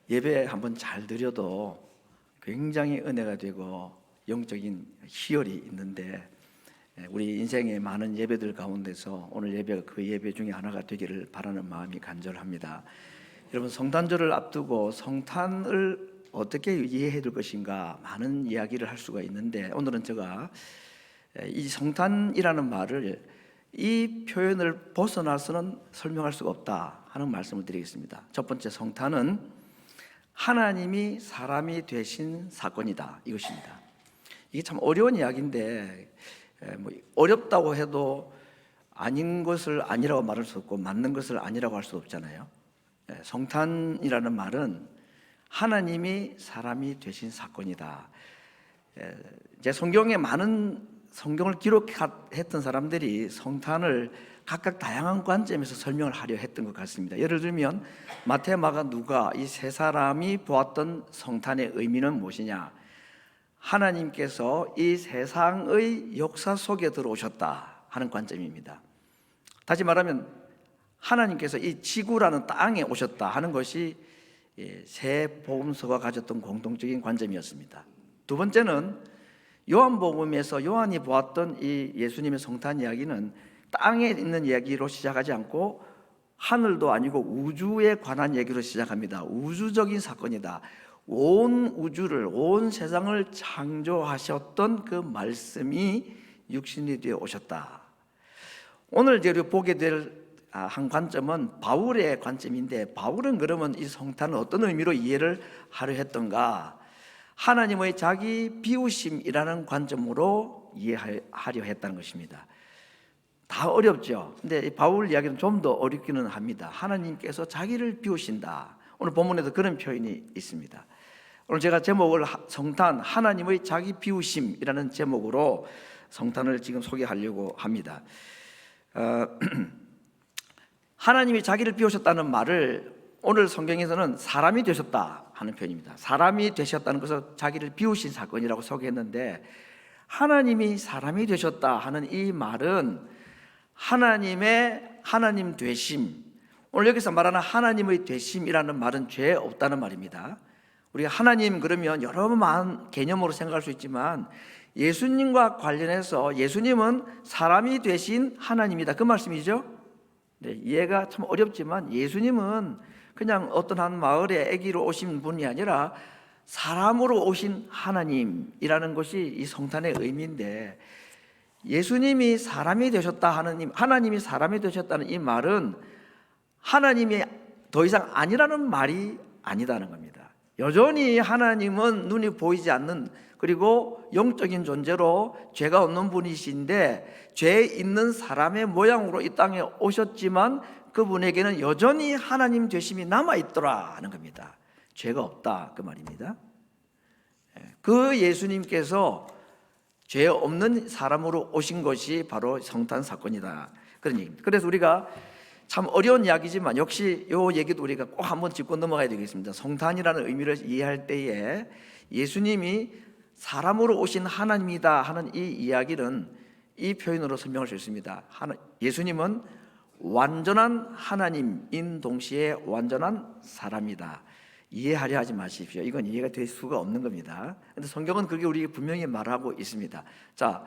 예배 한번 잘 드려도 굉장히 은혜가 되고 영적인 희열이 있는데, 우리 인생의 많은 예배들 가운데서 오늘 예배가 그 예배 중에 하나가 되기를 바라는 마음이 간절합니다. 여러분, 성탄절을 앞두고 성탄을 어떻게 이해해야 될 것인가 많은 이야기를 할 수가 있는데, 오늘은 제가 이 성탄이라는 말을, 이 표현을 벗어나서는 설명할 수가 없다 하는 말씀을 드리겠습니다. 첫 번째, 성탄은 하나님이 사람이 되신 사건이다, 이것입니다. 이게 참 어려운 이야기인데, 어렵다고 해도 아닌 것을 아니라고 말할 수 없고 맞는 것을 아니라고 할 수 없잖아요. 성탄이라는 말은 하나님이 사람이 되신 사건이다. 제 성경에 많은 성경을 기록했던 사람들이 성탄을 각각 다양한 관점에서 설명을 하려 했던 것 같습니다. 예를 들면 마태, 마가, 누가 이 세 사람이 보았던 성탄의 의미는 무엇이냐? 하나님께서 이 세상의 역사 속에 들어오셨다 하는 관점입니다. 다시 말하면 하나님께서 이 지구라는 땅에 오셨다 하는 것이 세 복음서가 가졌던 공통적인 관점이었습니다. 두 번째는 요한복음에서 요한이 보았던 이 예수님의 성탄 이야기는 땅에 있는 이야기로 시작하지 않고 하늘도 아니고 우주에 관한 얘기로 시작합니다. 우주적인 사건이다. 온 우주를, 온 세상을 창조하셨던 그 말씀이 육신이 되어 오셨다. 오늘 우리가 보게 될 한 관점은 바울의 관점인데, 바울은 그러면 이 성탄을 어떤 의미로 이해를 하려 했던가? 하나님의 자기 비우심이라는 관점으로 이해하려 했다는 것입니다. 다 어렵죠. 근데 바울 이야기는 좀 더 어렵기는 합니다. 하나님께서 자기를 비우신다. 오늘 본문에도 그런 표현이 있습니다. 오늘 제가 제목을 성탄, 하나님의 자기 비우심이라는 제목으로 성탄을 지금 소개하려고 합니다. 하나님이 자기를 비우셨다는 말을 오늘 성경에서는 사람이 되셨다 하는 표현입니다. 사람이 되셨다는 것을 자기를 비우신 사건이라고 소개했는데, 하나님이 사람이 되셨다 하는 이 말은 하나님의 하나님 되심, 오늘 여기서 말하는 하나님의 되심이라는 말은 죄 없다는 말입니다. 우리가 하나님 그러면 여러 많은 개념으로 생각할 수 있지만, 예수님과 관련해서 예수님은 사람이 되신 하나님이다, 그 말씀이죠. 네, 이해가 참 어렵지만 예수님은 그냥 어떤 한 마을에 아기로 오신 분이 아니라 사람으로 오신 하나님이라는 것이 이 성탄의 의미인데, 예수님이 사람이 되셨다 하는, 하나님이 사람이 되셨다는 이 말은 하나님이 더 이상 아니라는 말이 아니다는 겁니다. 여전히 하나님은 눈이 보이지 않는, 그리고 영적인 존재로 죄가 없는 분이신데, 죄 있는 사람의 모양으로 이 땅에 오셨지만 그분에게는 여전히 하나님 되심이 남아있더라 하는 겁니다. 죄가 없다, 그 말입니다. 그 예수님께서 죄 없는 사람으로 오신 것이 바로 성탄 사건이다, 그런 얘기입니다. 그래서 우리가 참 어려운 이야기지만 역시 이 얘기도 우리가 꼭 한번 짚고 넘어가야 되겠습니다. 성탄이라는 의미를 이해할 때에 예수님이 사람으로 오신 하나님이다 하는 이 이야기는 이 표현으로 설명할 수 있습니다. 예수님은 완전한 하나님인 동시에 완전한 사람이다. 이해하려 하지 마십시오. 이건 이해가 될 수가 없는 겁니다. 그런데 성경은 그렇게 우리에게 분명히 말하고 있습니다. 자,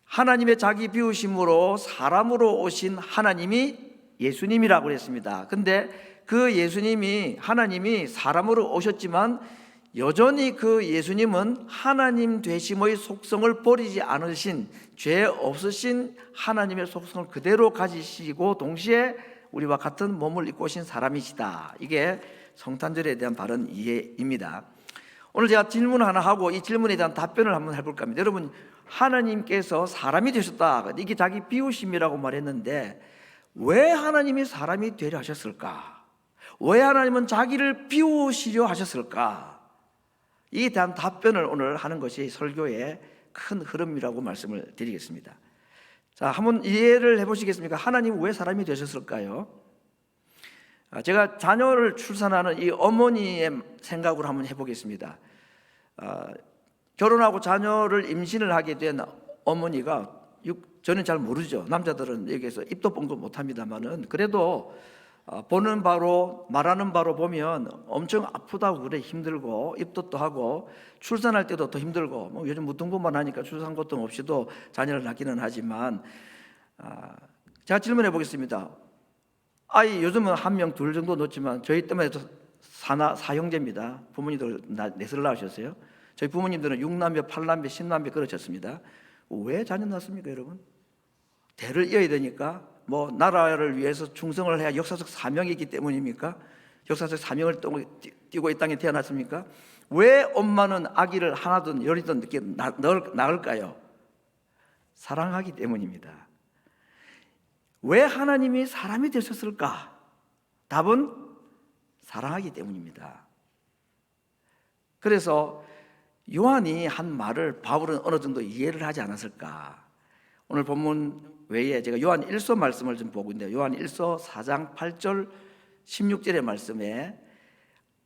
하나님의 자기 비우심으로 사람으로 오신 하나님이 예수님이라고 했습니다. 근데 그 예수님이, 하나님이 사람으로 오셨지만 여전히 그 예수님은 하나님 되심의 속성을 버리지 않으신, 죄 없으신 하나님의 속성을 그대로 가지시고 동시에 우리와 같은 몸을 입고 오신 사람이시다. 이게 성탄절에 대한 바른 이해입니다. 오늘 제가 질문 하나 하고 이 질문에 대한 답변을 한번 해볼까 합니다. 여러분, 하나님께서 사람이 되셨다, 이게 자기 비우심이라고 말했는데 왜 하나님이 사람이 되려 하셨을까? 왜 하나님은 자기를 비우시려 하셨을까? 이에 대한 답변을 오늘 하는 것이 설교의 큰 흐름이라고 말씀을 드리겠습니다. 자, 한번 이해를 해보시겠습니까? 하나님은 왜 사람이 되셨을까요? 제가 자녀를 출산하는 이 어머니의 생각으로 한번 해보겠습니다. 결혼하고 자녀를 임신을 하게 된 어머니가, 저는 잘 모르죠. 남자들은 여기에서 입도 뻥도 못합니다만은 그래도 보는 바로 말하는 바로 보면 엄청 아프다고 그래. 힘들고 입덧도 하고 출산할 때도 더 힘들고 뭐 요즘 무통보만 하니까 출산 고통 없이도 자녀를 낳기는 하지만 제가 질문해 보겠습니다. 아이 요즘은 한 명 둘 정도 놓지만 저희 때만 해도 사형제입니다. 부모님들 넷을 낳으셨어요. 저희 부모님들은 6남매, 8남매, 10남매 그러셨습니다. 왜 자녀 낳습니까, 여러분? 대를 이어야 되니까, 뭐 나라를 위해서 충성을 해야 역사적 사명이 있기 때문입니까? 역사적 사명을 띠고 이 땅에 태어났습니까? 왜 엄마는 아기를 하나든 열이든 이렇게 낳을까요? 사랑하기 때문입니다. 왜 하나님이 사람이 되셨을까? 답은 사랑하기 때문입니다. 그래서 요한이 한 말을 바울은 어느 정도 이해를 하지 않았을까? 오늘 본문 외에 제가 요한 1서 말씀을 좀 보고 있는데, 요한 1서 4장 8절 16절의 말씀에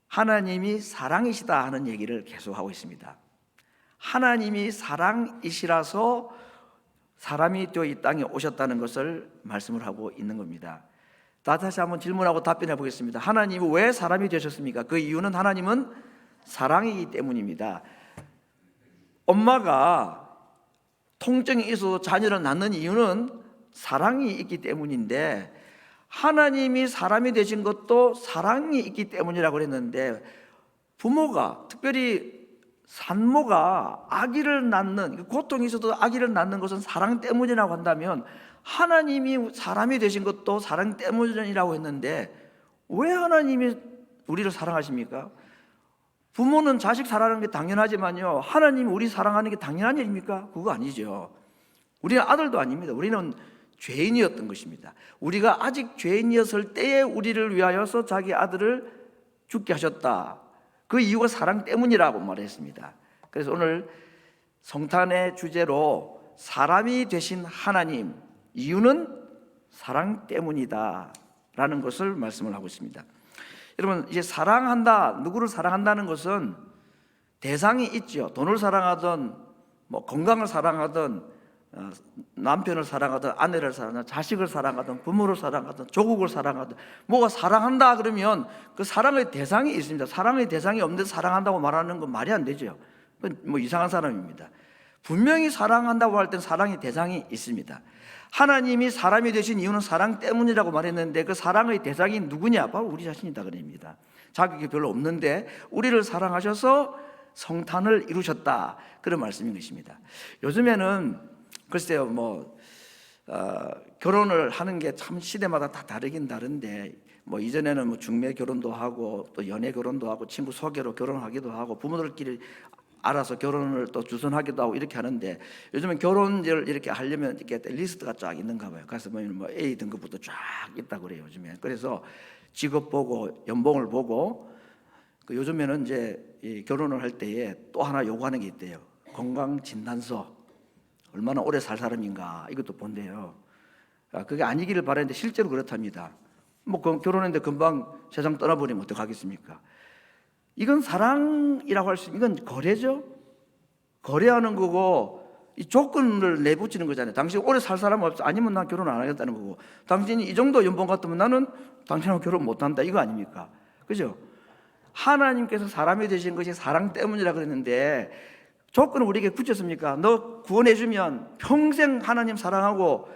하나님이 사랑이시다 하는 얘기를 계속하고 있습니다. 하나님이 사랑이시라서 사람이 되어 이 땅에 오셨다는 것을 말씀을 하고 있는 겁니다. 다시 한번 질문하고 답변해 보겠습니다. 하나님이 왜 사람이 되셨습니까? 그 이유는 하나님은 사랑이기 때문입니다. 엄마가 통증이 있어도 자녀를 낳는 이유는 사랑이 있기 때문인데, 하나님이 사람이 되신 것도 사랑이 있기 때문이라고 그랬는데, 부모가 특별히 산모가 아기를 낳는, 고통이 있어도 아기를 낳는 것은 사랑 때문이라고 한다면 하나님이 사람이 되신 것도 사랑 때문이라고 했는데 왜 하나님이 우리를 사랑하십니까? 부모는 자식 사랑하는 게 당연하지만요, 하나님이 우리 사랑하는 게 당연한 일입니까? 그거 아니죠. 우리는 아들도 아닙니다. 우리는 죄인이었던 것입니다. 우리가 아직 죄인이었을 때에 우리를 위하여서 자기 아들을 죽게 하셨다. 그 이유가 사랑 때문이라고 말했습니다. 그래서 오늘 성탄의 주제로 사람이 되신 하나님, 이유는 사랑 때문이다 라는 것을 말씀을 하고 있습니다. 여러분, 이제 사랑한다, 누구를 사랑한다는 것은 대상이 있죠. 돈을 사랑하든 뭐 건강을 사랑하든 남편을 사랑하든 아내를 사랑하든 자식을 사랑하든 부모를 사랑하든 조국을 사랑하든 뭐가 사랑한다 그러면 그 사랑의 대상이 있습니다. 사랑의 대상이 없는데 사랑한다고 말하는 건 말이 안 되죠. 그건 뭐 이상한 사람입니다. 분명히 사랑한다고 할 땐 사랑의 대상이 있습니다. 하나님이 사람이 되신 이유는 사랑 때문이라고 말했는데 그 사랑의 대상이 누구냐? 바로 우리 자신이다 그럽니다. 자격이 별로 없는데 우리를 사랑하셔서 성탄을 이루셨다, 그런 말씀인 것입니다. 요즘에는 글쎄요, 결혼을 하는 게 참 시대마다 다 다르긴 다른데, 뭐 이전에는 뭐 중매 결혼도 하고 또 연애 결혼도 하고 친구 소개로 결혼하기도 하고 부모들끼리 알아서 결혼을 또 주선하기도 하고 이렇게 하는데, 요즘은 결혼을 이렇게 하려면 이렇게 리스트가 쫙 있는가 봐요. 가서 보면 뭐 A 등급부터 쫙 있다고 그래요, 요즘에. 그래서 직업 보고 연봉을 보고, 요즘에는 이제 이 결혼을 할 때에 또 하나 요구하는 게 있대요. 건강 진단서, 얼마나 오래 살 사람인가 이것도 본대요. 그게 아니기를 바라는데 실제로 그렇답니다. 뭐 결혼했는데 금방 세상 떠나버리면 어떡하겠습니까? 이건 사랑이라고 할 수 있는, 이건 거래죠. 거래하는 거고 이 조건을 내붙이는 거잖아요. 당신 오래 살 사람 없어, 아니면 난 결혼 안 하겠다는 거고, 당신이 이 정도 연봉 같으면 나는 당신하고 결혼 못 한다, 이거 아닙니까? 그죠? 하나님께서 사람이 되신 것이 사랑 때문이라 그랬는데 조건을 우리에게 붙였습니까? 너 구원해주면 평생 하나님 사랑하고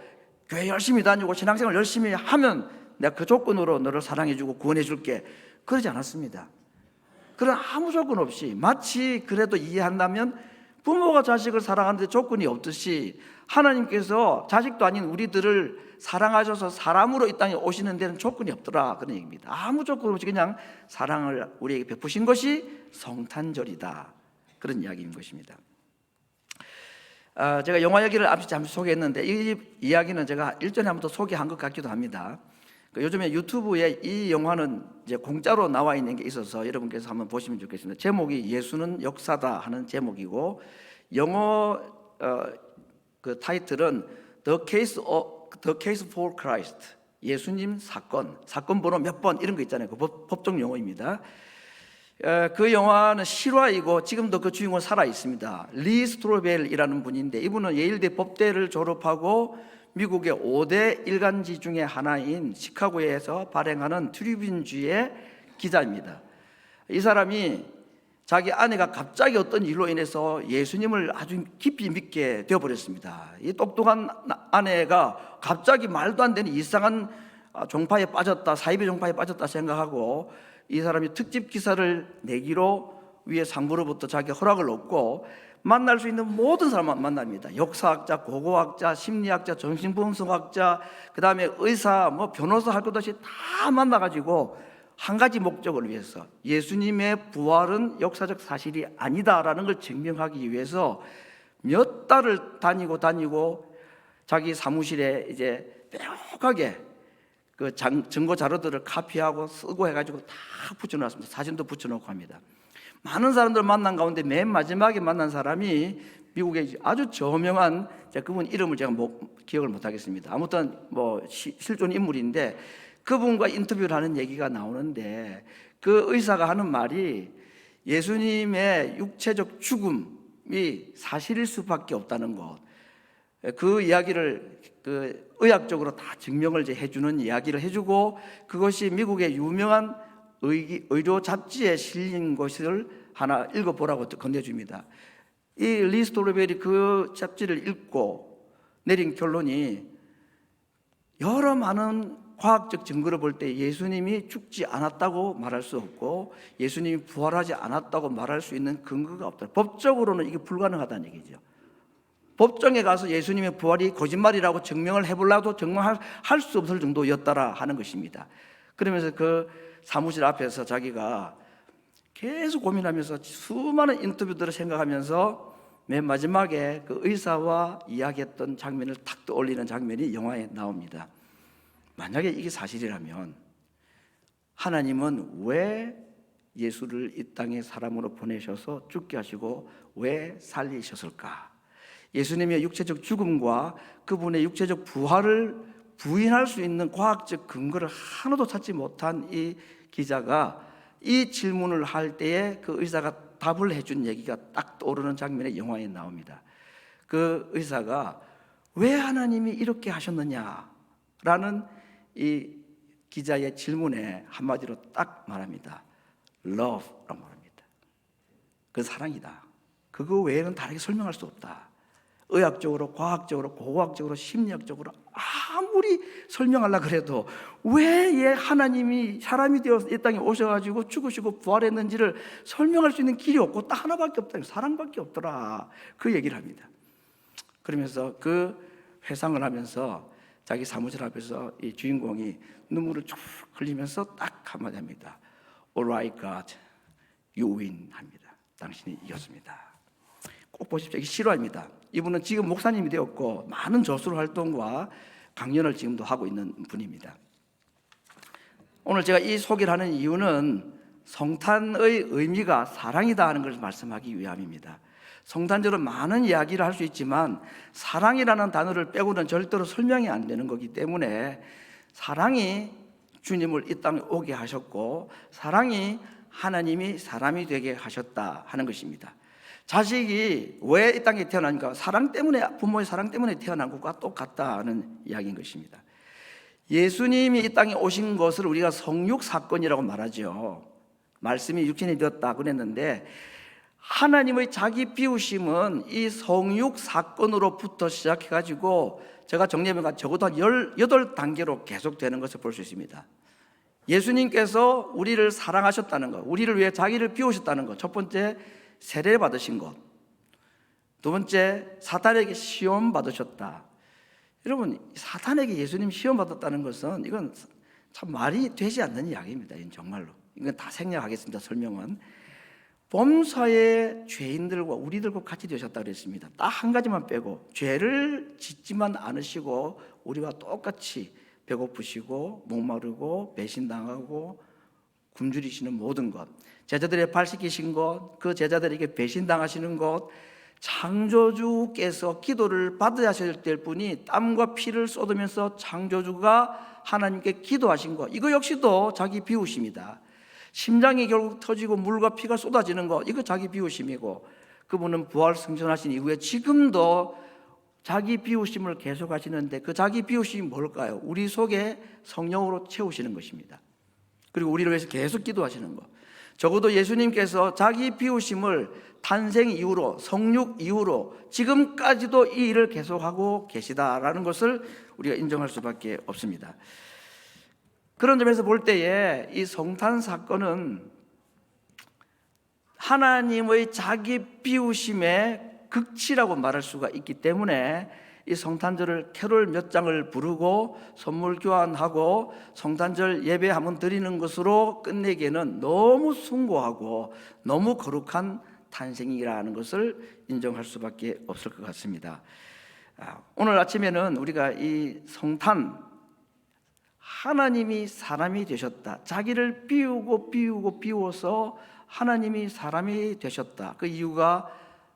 교회 열심히 다니고 신앙생활 열심히 하면 내가 그 조건으로 너를 사랑해주고 구원해줄게, 그러지 않았습니다. 그런 아무 조건 없이, 마치 그래도 이해한다면 부모가 자식을 사랑하는데 조건이 없듯이 하나님께서 자식도 아닌 우리들을 사랑하셔서 사람으로 이 땅에 오시는 데는 조건이 없더라, 그런 얘기입니다. 아무 조건 없이 그냥 사랑을 우리에게 베푸신 것이 성탄절이다, 그런 이야기인 것입니다. 제가 영화 얘기를 앞서 잠시 소개했는데 이 이야기는 제가 일전에 한번 더 소개한 것 같기도 합니다. 요즘에 유튜브에 이 영화는 이제 공짜로 나와 있는 게 있어서 여러분께서 한번 보시면 좋겠습니다. 제목이 예수는 역사다 하는 제목이고, 영어 그 타이틀은 The Case for Christ, 예수님 사건 번호 몇 번 이런 거 있잖아요. 그 법정 용어입니다. 그 영화는 실화이고 지금도 그 주인공 살아 있습니다. 리 스트로벨이라는 분인데, 이분은 예일대 법대를 졸업하고 미국의 5대 일간지 중에 하나인 시카고에서 발행하는 트리뷴주의 기자입니다. 이 사람이 자기 아내가 갑자기 어떤 일로 인해서 예수님을 아주 깊이 믿게 되어버렸습니다. 이 똑똑한 아내가 갑자기 말도 안 되는 이상한 종파에 빠졌다, 사이비 종파에 빠졌다 생각하고 이 사람이 특집 기사를 내기로 위에 상부로부터 자기 허락을 얻고 만날 수 있는 모든 사람을 만납니다. 역사학자, 고고학자, 심리학자, 정신분석학자, 그 다음에 의사, 변호사 할 것 없이 다 만나가지고 한 가지 목적을 위해서 예수님의 부활은 역사적 사실이 아니다라는 걸 증명하기 위해서 몇 달을 다니고 자기 사무실에 이제 빼곡하게 그 증거 자료들을 카피하고 쓰고 해가지고 다 붙여놨습니다. 사진도 붙여놓고 합니다. 많은 사람들 만난 가운데 맨 마지막에 만난 사람이 미국의 아주 저명한, 그분 이름을 제가 기억을 못하겠습니다. 아무튼 실존 인물인데 그분과 인터뷰를 하는 얘기가 나오는데 그 의사가 하는 말이 예수님의 육체적 죽음이 사실일 수밖에 없다는 것, 그 이야기를 그 의학적으로 다 증명을 해주는 이야기를 해주고 그것이 미국의 유명한 의료 잡지에 실린 것을 하나 읽어보라고 건네줍니다. 이 리 스톨베리 그 잡지를 읽고 내린 결론이 여러 많은 과학적 증거를 볼 때 예수님이 죽지 않았다고 말할 수 없고 예수님이 부활하지 않았다고 말할 수 있는 근거가 없다. 법적으로는 이게 불가능하다는 얘기죠. 법정에 가서 예수님의 부활이 거짓말이라고 증명을 해보려도 증명할 수 없을 정도였다라 하는 것입니다. 그러면서 그 사무실 앞에서 자기가 계속 고민하면서 수많은 인터뷰들을 생각하면서 맨 마지막에 그 의사와 이야기했던 장면을 탁 떠올리는 장면이 영화에 나옵니다. 만약에 이게 사실이라면 하나님은 왜 예수를 이 땅에 사람으로 보내셔서 죽게 하시고 왜 살리셨을까? 예수님의 육체적 죽음과 그분의 육체적 부활을 부인할 수 있는 과학적 근거를 하나도 찾지 못한 이 기자가 이 질문을 할 때에 그 의사가 답을 해준 얘기가 딱 떠오르는 장면이 영화에 나옵니다. 그 의사가 왜 하나님이 이렇게 하셨느냐라는 이 기자의 질문에 한마디로 딱 말합니다. Love라고 말합니다. 그 사랑이다. 그거 외에는 다르게 설명할 수 없다. 의학적으로, 과학적으로, 고고학적으로, 심리학적으로 아무리 설명하려고 그래도 왜 하나님이 사람이 되어서 이 땅에 오셔가지고 죽으시고 부활했는지를 설명할 수 있는 길이 없고 딱 하나밖에 없다. 사랑밖에 없더라. 그 얘기를 합니다. 그러면서 그 회상을 하면서 자기 사무실 앞에서 이 주인공이 눈물을 쭉 흘리면서 딱 한마디 합니다. All right, God, you win 합니다. 당신이 이겼습니다. 꼭 보십시오. 이게 실화입니다. 이분은 지금 목사님이 되었고 많은 저술 활동과 강연을 지금도 하고 있는 분입니다. 오늘 제가 이 소개를 하는 이유는 성탄의 의미가 사랑이다 하는 것을 말씀하기 위함입니다. 성탄절은 많은 이야기를 할 수 있지만 사랑이라는 단어를 빼고는 절대로 설명이 안 되는 거기 때문에 사랑이 주님을 이 땅에 오게 하셨고 사랑이 하나님이 사람이 되게 하셨다 하는 것입니다. 자식이 왜 이 땅에 태어나니까 사랑 때문에, 부모의 사랑 때문에 태어난 것과 똑같다는 이야기인 것입니다. 예수님이 이 땅에 오신 것을 우리가 성육 사건이라고 말하죠. 말씀이 육신이 되었다 그랬는데 하나님의 자기 비우심은 이 성육 사건으로부터 시작해가지고 제가 정리해보니까 적어도 한 18단계로 계속되는 것을 볼 수 있습니다. 예수님께서 우리를 사랑하셨다는 것, 우리를 위해 자기를 비우셨다는 것, 첫 번째 세례 받으신 것, 두 번째 사탄에게 시험 받으셨다. 여러분, 사탄에게 예수님 시험 받았다는 것은 이건 참 말이 되지 않는 이야기입니다. 이건 정말로 이건 다 생략하겠습니다. 설명은 범사의 죄인들과 우리들과 같이 되셨다고 그랬습니다. 딱 한 가지만 빼고 죄를 짓지만 않으시고 우리와 똑같이 배고프시고 목마르고 배신당하고 굶주리시는 모든 것, 제자들의 발 씻기신 것, 그 제자들에게 배신당하시는 것, 창조주께서 기도를 받아야 될 분이 땀과 피를 쏟으면서 창조주가 하나님께 기도하신 것, 이거 역시도 자기 비우심이다. 심장이 결국 터지고 물과 피가 쏟아지는 것, 이거 자기 비우심이고, 그분은 부활 승천하신 이후에 지금도 자기 비우심을 계속 하시는데 그 자기 비우심이 뭘까요? 우리 속에 성령으로 채우시는 것입니다. 그리고 우리를 위해서 계속 기도하시는 것. 적어도 예수님께서 자기 비우심을 탄생 이후로, 성육 이후로 지금까지도 이 일을 계속하고 계시다라는 것을 우리가 인정할 수밖에 없습니다. 그런 점에서 볼 때에 이 성탄 사건은 하나님의 자기 비우심의 극치라고 말할 수가 있기 때문에 이 성탄절을 캐롤 몇 장을 부르고 선물 교환하고 성탄절 예배 한번 드리는 것으로 끝내기에는 너무 숭고하고 너무 거룩한 탄생이라는 것을 인정할 수밖에 없을 것 같습니다. 오늘 아침에는 우리가 이 성탄, 하나님이 사람이 되셨다, 자기를 비우어서 하나님이 사람이 되셨다, 그 이유가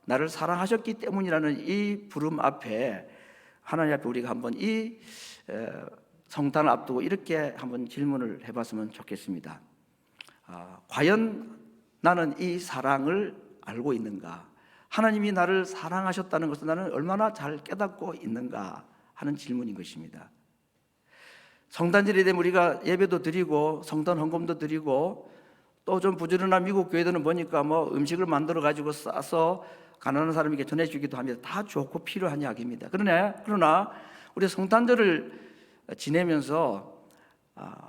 나를 사랑하셨기 때문이라는 이 부름 앞에, 하나님 앞에 우리가 한번 이 성탄을 앞두고 이렇게 한번 질문을 해봤으면 좋겠습니다. 과연 나는 이 사랑을 알고 있는가? 하나님이 나를 사랑하셨다는 것을 나는 얼마나 잘 깨닫고 있는가 하는 질문인 것입니다. 성탄절이 되면 우리가 예배도 드리고 성탄 헌금도 드리고 또 좀 부지런한 미국 교회들은 보니까 뭐 음식을 만들어 가지고 싸서 가난한 사람에게 전해주기도 합니다. 다 좋고 필요한 이야기입니다. 그러나 우리 성탄절을 지내면서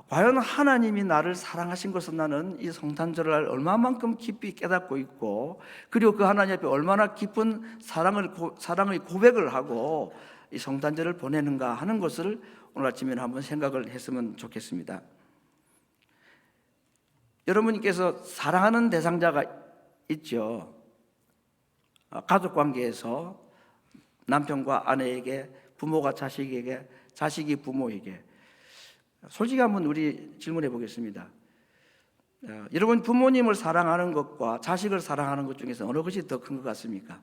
과연 하나님이 나를 사랑하신 것을 나는 이 성탄절을 얼마만큼 깊이 깨닫고 있고, 그리고 그 하나님 앞에 얼마나 깊은 사랑의 고백을 하고 이 성탄절을 보내는가 하는 것을 오늘 아침에 한번 생각을 했으면 좋겠습니다. 여러분께서 사랑하는 대상자가 있죠. 가족 관계에서 남편과 아내에게, 부모가 자식에게, 자식이 부모에게. 솔직히 한번 우리 질문해 보겠습니다. 여러분, 부모님을 사랑하는 것과 자식을 사랑하는 것 중에서 어느 것이 더 큰 것 같습니까?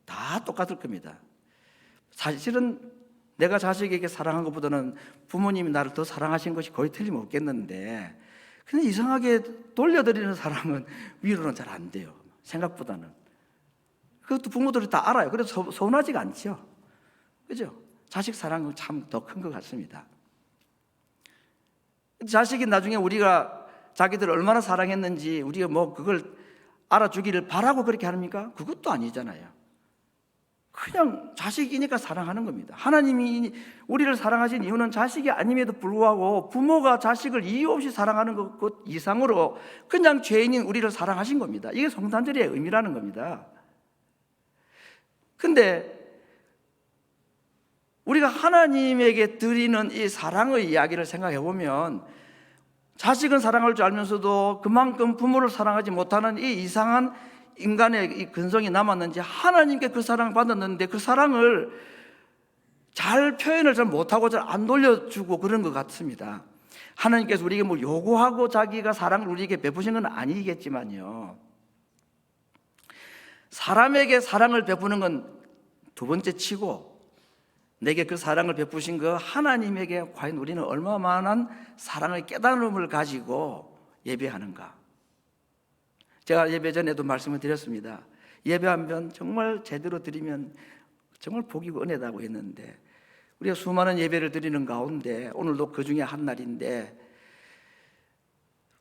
다 똑같을 겁니다. 사실은 내가 자식에게 사랑한 것보다는 부모님이 나를 더 사랑하신 것이 거의 틀림없겠는데, 근데 이상하게 돌려드리는 사랑은 위로는 잘 안 돼요. 생각보다는. 그것도 부모들이 다 알아요. 그래서 서운하지가 않죠. 그죠? 자식 사랑은 참 더 큰 것 같습니다. 자식이 나중에 우리가 자기들 얼마나 사랑했는지 우리가 뭐 그걸 알아주기를 바라고 그렇게 합니까? 그것도 아니잖아요. 그냥 자식이니까 사랑하는 겁니다. 하나님이 우리를 사랑하신 이유는 자식이 아님에도 불구하고 부모가 자식을 이유 없이 사랑하는 것 이상으로 그냥 죄인인 우리를 사랑하신 겁니다. 이게 성탄절의 의미라는 겁니다. 근데 우리가 하나님에게 드리는 이 사랑의 이야기를 생각해 보면, 자식은 사랑할 줄 알면서도 그만큼 부모를 사랑하지 못하는 이 이상한 인간의 이 근성이 남았는지, 하나님께 그 사랑을 받았는데 그 사랑을 잘 표현을 잘 못하고 잘 안 돌려주고 그런 것 같습니다. 하나님께서 우리에게 뭐 요구하고 자기가 사랑을 우리에게 베푸신 건 아니겠지만요, 사람에게 사랑을 베푸는 건 두 번째 치고 내게 그 사랑을 베푸신 그 하나님에게 과연 우리는 얼마만한 사랑의 깨달음을 가지고 예배하는가. 제가 예배 전에도 말씀을 드렸습니다. 예배하면 정말 제대로 드리면 정말 복이고 은혜다고 했는데, 우리가 수많은 예배를 드리는 가운데 오늘도 그 중에 한 날인데,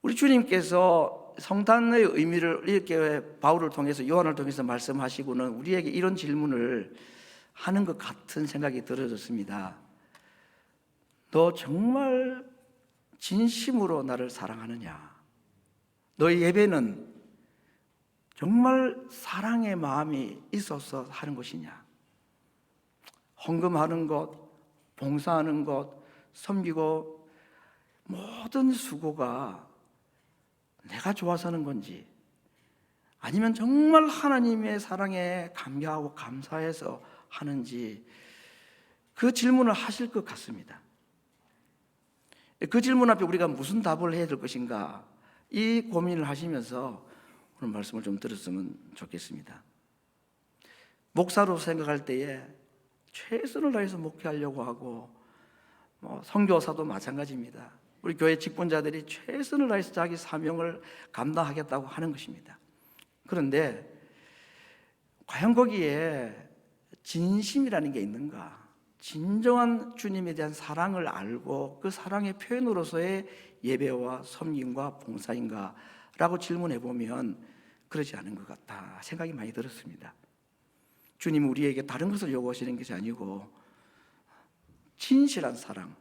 우리 주님께서 성탄의 의미를 이렇게 바울을 통해서, 요한을 통해서 말씀하시고는 우리에게 이런 질문을 하는 것 같은 생각이 들어졌습니다. 너 정말 진심으로 나를 사랑하느냐? 너의 예배는 정말 사랑의 마음이 있어서 하는 것이냐? 헌금하는 것, 봉사하는 것, 섬기고 모든 수고가 내가 좋아서 하는 건지, 아니면 정말 하나님의 사랑에 감격하고 감사해서 하는지, 그 질문을 하실 것 같습니다. 그 질문 앞에 우리가 무슨 답을 해야 될 것인가, 이 고민을 하시면서 오늘 말씀을 좀 들었으면 좋겠습니다. 목사로 생각할 때에 최선을 다해서 목회하려고 하고, 선교사도 마찬가지입니다. 우리 교회 직분자들이 최선을 다해서 자기 사명을 감당하겠다고 하는 것입니다. 그런데 과연 거기에 진심이라는 게 있는가? 진정한 주님에 대한 사랑을 알고 그 사랑의 표현으로서의 예배와 섬김과 봉사인가? 라고 질문해 보면 그러지 않은 것 같다 생각이 많이 들었습니다. 주님은 우리에게 다른 것을 요구하시는 것이 아니고 진실한 사랑,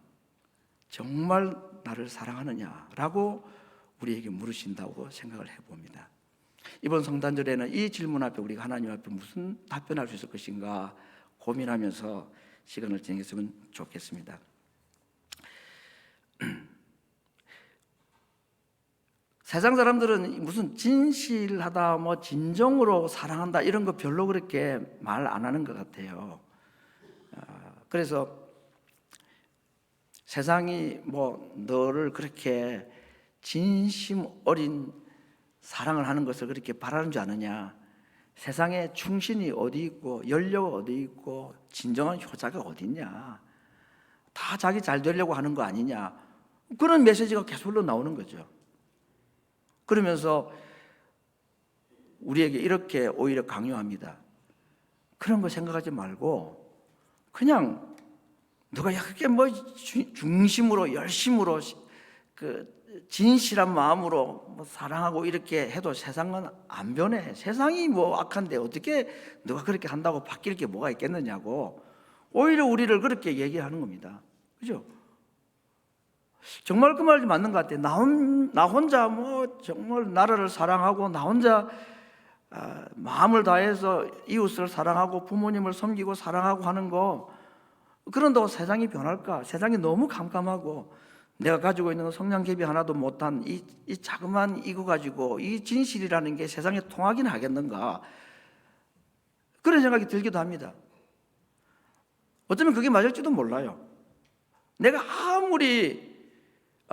정말 나를 사랑하느냐라고 우리에게 물으신다고 생각을 해봅니다. 이번 성탄절에는 이 질문 앞에 우리가 하나님 앞에 무슨 답변할 수 있을 것인가 고민하면서 시간을 지냈으면 좋겠습니다. 세상 사람들은 무슨 진실하다, 뭐 진정으로 사랑한다 이런 거 별로 그렇게 말 안 하는 것 같아요. 그래서 세상이 뭐 너를 그렇게 진심 어린 사랑을 하는 것을 그렇게 바라는 줄 아느냐? 세상에 충신이 어디 있고 연료가 어디 있고 진정한 효자가 어디 있냐? 다 자기 잘 되려고 하는 거 아니냐? 그런 메시지가 계속 흘러나오는 거죠. 그러면서 우리에게 이렇게 오히려 강요합니다. 그런 거 생각하지 말고 그냥 누가 그렇게 뭐 중심으로 열심으로 그 진실한 마음으로 뭐 사랑하고 이렇게 해도 세상은 안 변해. 세상이 뭐 악한데 어떻게 누가 그렇게 한다고 바뀔 게 뭐가 있겠느냐고 오히려 우리를 그렇게 얘기하는 겁니다. 그죠? 정말 그 말이 맞는 것 같아요. 나 혼자 뭐 정말 나라를 사랑하고 나 혼자 마음을 다해서 이웃을 사랑하고 부모님을 섬기고 사랑하고 하는 거 그런다고 세상이 변할까? 세상이 너무 깜깜하고 내가 가지고 있는 성냥개비 하나도 못한 이 자그마한 이거 가지고 이 진실이라는 게 세상에 통하긴 하겠는가? 그런 생각이 들기도 합니다. 어쩌면 그게 맞을지도 몰라요. 내가 아무리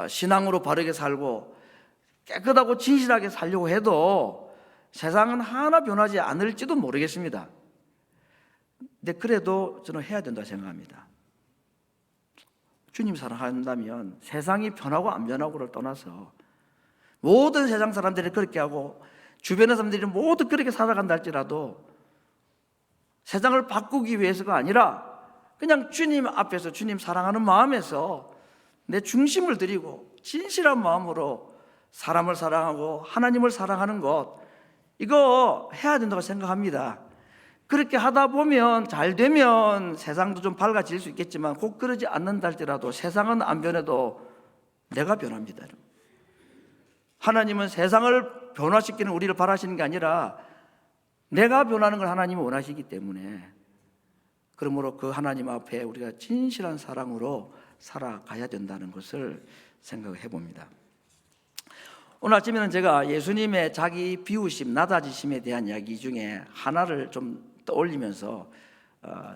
신앙으로 바르게 살고 깨끗하고 진실하게 살려고 해도 세상은 하나 변하지 않을지도 모르겠습니다. 근데 그래도 저는 해야 된다고 생각합니다. 주님 사랑한다면 세상이 변하고 안 변하고를 떠나서 모든 세상 사람들이 그렇게 하고 주변의 사람들이 모두 그렇게 살아간다 할지라도 세상을 바꾸기 위해서가 아니라 그냥 주님 앞에서 주님 사랑하는 마음에서 내 중심을 드리고 진실한 마음으로 사람을 사랑하고 하나님을 사랑하는 것 이거 해야 된다고 생각합니다. 그렇게 하다 보면 잘 되면 세상도 좀 밝아질 수 있겠지만 꼭 그러지 않는다 할지라도 세상은 안 변해도 내가 변합니다. 하나님은 세상을 변화시키는 우리를 바라시는 게 아니라 내가 변하는 걸 하나님이 원하시기 때문에 그러므로 그 하나님 앞에 우리가 진실한 사랑으로 살아가야 된다는 것을 생각해 봅니다. 오늘 아침에는 제가 예수님의 자기 비우심, 낮아지심에 대한 이야기 중에 하나를 좀 떠올리면서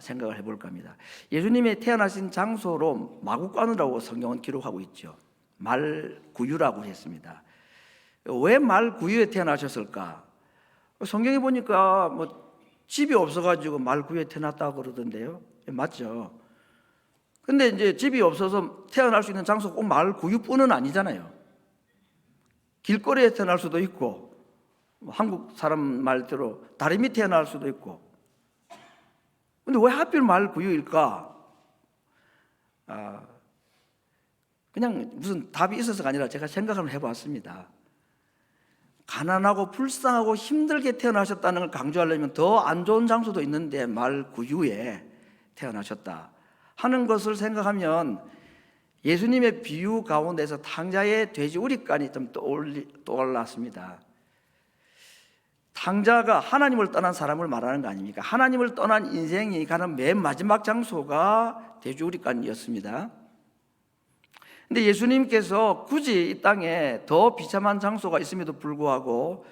생각을 해볼까 합니다. 예수님이 태어나신 장소로 마구간이라고 성경은 기록하고 있죠. 말구유라고 했습니다. 왜 말구유에 태어나셨을까? 성경에 보니까 뭐 집이 없어가지고 말구유에 태어났다고 그러던데요. 맞죠? 근데 이제 집이 없어서 태어날 수 있는 장소가 꼭 말구유뿐은 아니잖아요. 길거리에 태어날 수도 있고 한국 사람 말대로 다리 밑에 태어날 수도 있고 근데 왜 하필 말구유일까? 그냥 무슨 답이 있어서가 아니라 제가 생각을 해봤습니다. 가난하고 불쌍하고 힘들게 태어나셨다는 걸 강조하려면 더 안 좋은 장소도 있는데 말구유에 태어나셨다 하는 것을 생각하면 예수님의 비유 가운데서 탕자의 돼지 우리간이 좀 떠올랐습니다. 탕자가 하나님을 떠난 사람을 말하는 거 아닙니까? 하나님을 떠난 인생이 가는 맨 마지막 장소가 돼지 우리간이었습니다. 근데 예수님께서 굳이 이 땅에 더 비참한 장소가 있음에도 불구하고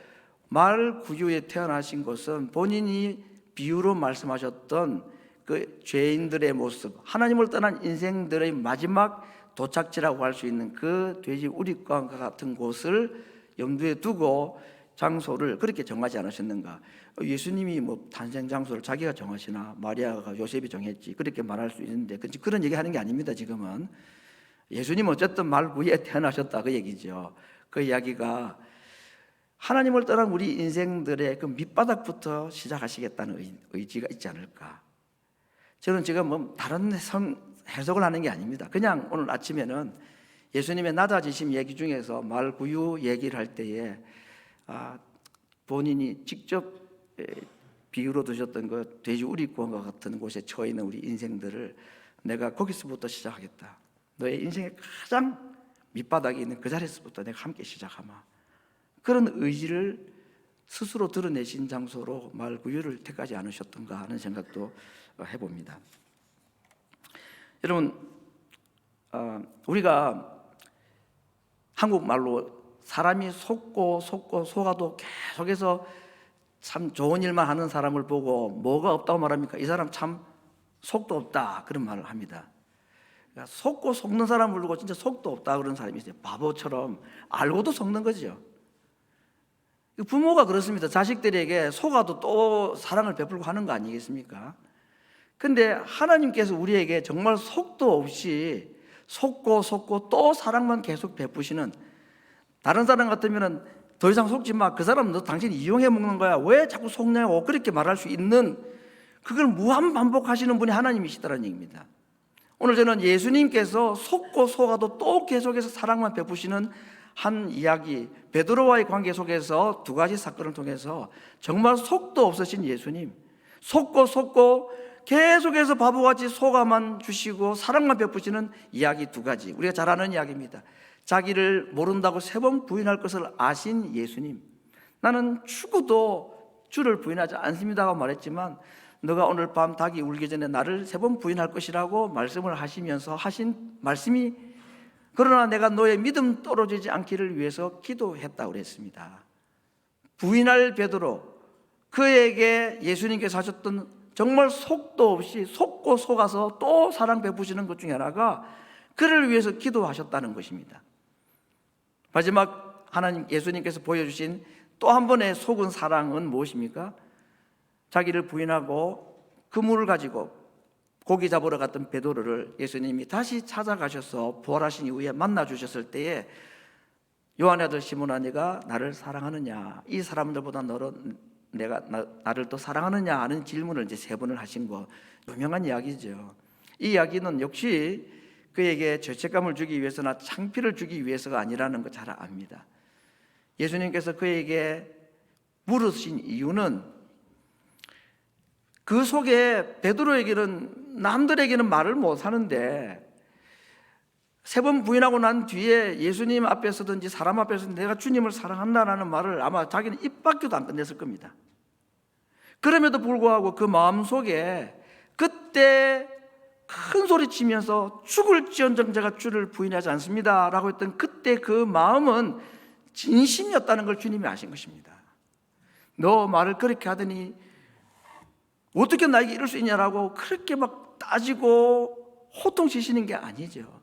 말구유에 태어나신 것은 본인이 비유로 말씀하셨던 그 죄인들의 모습, 하나님을 떠난 인생들의 마지막 도착지라고 할 수 있는 그 돼지 우리간과 같은 곳을 염두에 두고 장소를 그렇게 정하지 않으셨는가? 예수님이 뭐 탄생 장소를 자기가 정하시나 마리아가 요셉이 정했지 그렇게 말할 수 있는데 그런 얘기하는 게 아닙니다. 지금은 예수님 어쨌든 말구유에 태어나셨다 그 얘기죠. 그 이야기가 하나님을 떠난 우리 인생들의 그 밑바닥부터 시작하시겠다는 의지가 있지 않을까? 저는 지금 뭐 다른 해석을 하는 게 아닙니다. 그냥 오늘 아침에는 예수님의 낮아지심 얘기 중에서 말구유 얘기를 할 때에 본인이 직접 비유로 드셨던 그 돼지 우리권과 같은 곳에 처해 있는 우리 인생들을 내가 거기서부터 시작하겠다. 너의 인생의 가장 밑바닥에 있는 그 자리에서부터 내가 함께 시작하마. 그런 의지를 스스로 드러내신 장소로 말구유를 택하지 않으셨던가 하는 생각도 해봅니다. 여러분, 우리가 한국말로 사람이 속고 속아도 계속해서 참 좋은 일만 하는 사람을 보고 뭐가 없다고 말합니까? 이 사람 참 속도 없다, 그런 말을 합니다. 그러니까 속고 속는 사람을 보고 진짜 속도 없다 그런 사람이 있어요. 바보처럼 알고도 속는 거죠. 부모가 그렇습니다. 자식들에게 속아도 또 사랑을 베풀고 하는 거 아니겠습니까? 근데 하나님께서 우리에게 정말 속도 없이 속고 또 사랑만 계속 베푸시는, 다른 사람 같으면 더 이상 속지 마, 그 사람 너 당신 이용해 먹는 거야, 왜 자꾸 속냐고 그렇게 말할 수 있는, 그걸 무한 반복하시는 분이 하나님이시다는 얘기입니다. 오늘 저는 예수님께서 속고 속아도 또 계속해서 사랑만 베푸시는 한 이야기, 베드로와의 관계 속에서 두 가지 사건을 통해서 정말 속도 없으신 예수님, 속고 계속해서 바보같이 속아만 주시고 사랑만 베푸시는 이야기 두 가지, 우리가 잘 아는 이야기입니다. 자기를 모른다고 3번 부인할 것을 아신 예수님, 나는 죽어도 주를 부인하지 않습니다고 말했지만 너가 오늘 밤 닭이 울기 전에 나를 3번 부인할 것이라고 말씀을 하시면서 하신 말씀이, 그러나 내가 너의 믿음 떨어지지 않기를 위해서 기도했다고 그랬습니다. 부인할 베드로, 그에게 예수님께서 하셨던 정말 속도 없이 속고 속아서 또 사랑 베푸시는 것 중에 하나가 그를 위해서 기도하셨다는 것입니다. 마지막 하나님 예수님께서 보여주신 또 한 번의 속은 사랑은 무엇입니까? 자기를 부인하고 그물을 가지고 고기 잡으러 갔던 베드로를 예수님이 다시 찾아가셔서 부활하신 이후에 만나 주셨을 때에 요한의 아들 시몬아, 네가 나를 사랑하느냐, 이 사람들보다 나를 더 사랑하느냐 하는 질문을 이제 3번을 하신 거, 유명한 이야기죠. 이 이야기는 역시 그에게 죄책감을 주기 위해서나 창피를 주기 위해서가 아니라는 거 잘 압니다. 예수님께서 그에게 물으신 이유는 그 속에 베드로에게는, 남들에게는 말을 못하는데 3번 부인하고 난 뒤에 예수님 앞에서든지 사람 앞에서 내가 주님을 사랑한다라는 말을 아마 자기는 입 밖에도 안 끝냈을 겁니다. 그럼에도 불구하고 그 마음속에 그때 큰 소리 치면서 죽을지언정 제가 주를 부인하지 않습니다 라고 했던 그때 그 마음은 진심이었다는 걸 주님이 아신 것입니다. 너 말을 그렇게 하더니 어떻게 나에게 이럴 수 있냐라고 그렇게 막 따지고 호통치시는 게 아니죠.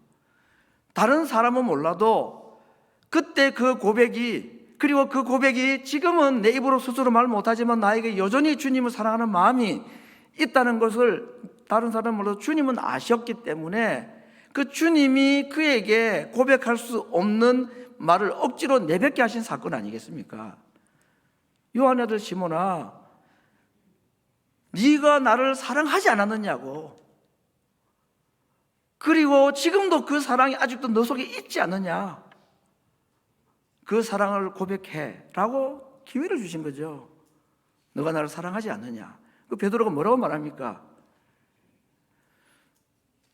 다른 사람은 몰라도 그때 그 고백이, 그리고 그 고백이 지금은 내 입으로 스스로 말 못하지만 나에게 여전히 주님을 사랑하는 마음이 있다는 것을 다른 사람은 몰라도 주님은 아셨기 때문에 그 주님이 그에게 고백할 수 없는 말을 억지로 내뱉게 하신 사건 아니겠습니까? 요한의 아들 시몬아, 네가 나를 사랑하지 않았느냐고, 그리고 지금도 그 사랑이 아직도 너 속에 있지 않느냐, 그 사랑을 고백해 라고 기회를 주신 거죠. 너가 나를 사랑하지 않느냐. 그 베드로가 뭐라고 말합니까?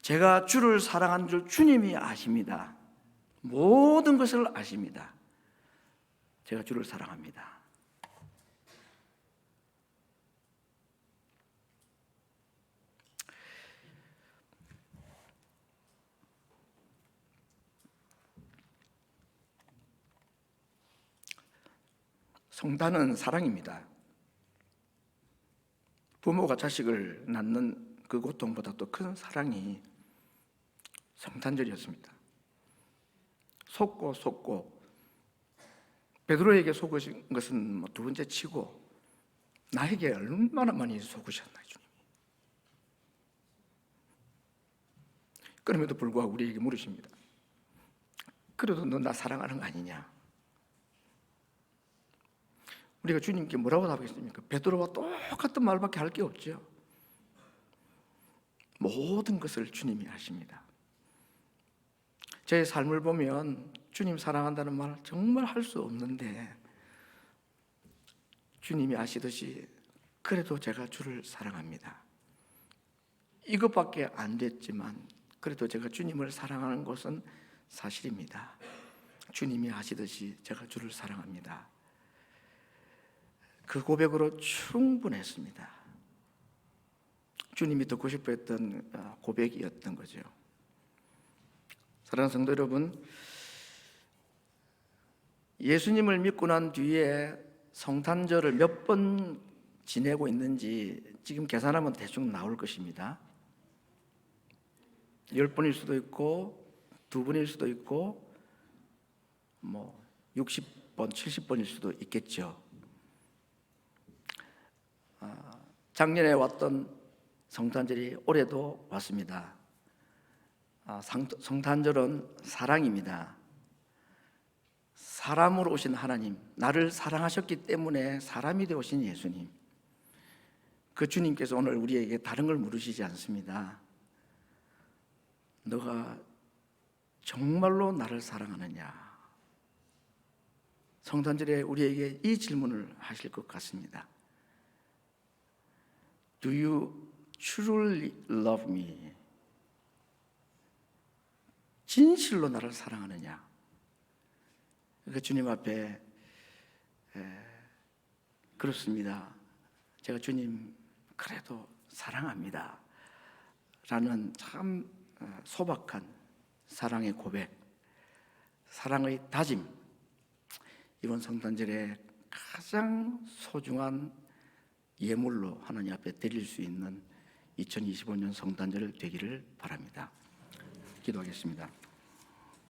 제가 주를 사랑한 줄 주님이 아십니다. 모든 것을 아십니다. 제가 주를 사랑합니다. 성단은 사랑입니다. 부모가 자식을 낳는 그 고통보다 더 큰 사랑이 성탄절이었습니다. 속고 베드로에게 속으신 것은 두 번째 치고 나에게 얼마나 많이 속으셨나요, 주님. 그럼에도 불구하고 우리에게 물으십니다. 그래도 너 나 사랑하는 거 아니냐? 우리가 주님께 뭐라고 답하겠습니까? 베드로와 똑같은 말밖에 할 게 없죠. 모든 것을 주님이 아십니다. 제 삶을 보면 주님 사랑한다는 말 정말 할 수 없는데 주님이 아시듯이 그래도 제가 주를 사랑합니다. 이것밖에 안 됐지만 그래도 제가 주님을 사랑하는 것은 사실입니다. 주님이 아시듯이 제가 주를 사랑합니다. 그 고백으로 충분했습니다. 주님이 듣고 싶어 했던 고백이었던 거죠. 사랑하는 성도 여러분, 예수님을 믿고 난 뒤에 성탄절을 몇 번 지내고 있는지 지금 계산하면 대충 나올 것입니다. 10번일 수도 있고 2번일 수도 있고 60번, 70번일 수도 있겠죠. 작년에 왔던 성탄절이 올해도 왔습니다. 성탄절은 사랑입니다. 사람으로 오신 하나님, 나를 사랑하셨기 때문에 사람이 되어 오신 예수님, 그 주님께서 오늘 우리에게 다른 걸 물으시지 않습니다. 너가 정말로 나를 사랑하느냐? 성탄절에 우리에게 이 질문을 하실 것 같습니다. Do you truly love me? 진실로 나를 사랑하느냐? 그 주님 앞에 그렇습니다. 제가 주님 그래도 사랑합니다. 라는 참 소박한 사랑의 고백, 사랑의 다짐, 이번 성탄절에 가장 소중한 예물로 하나님 앞에 드릴 수 있는 2025년 성탄절 되기를 바랍니다. 기도하겠습니다.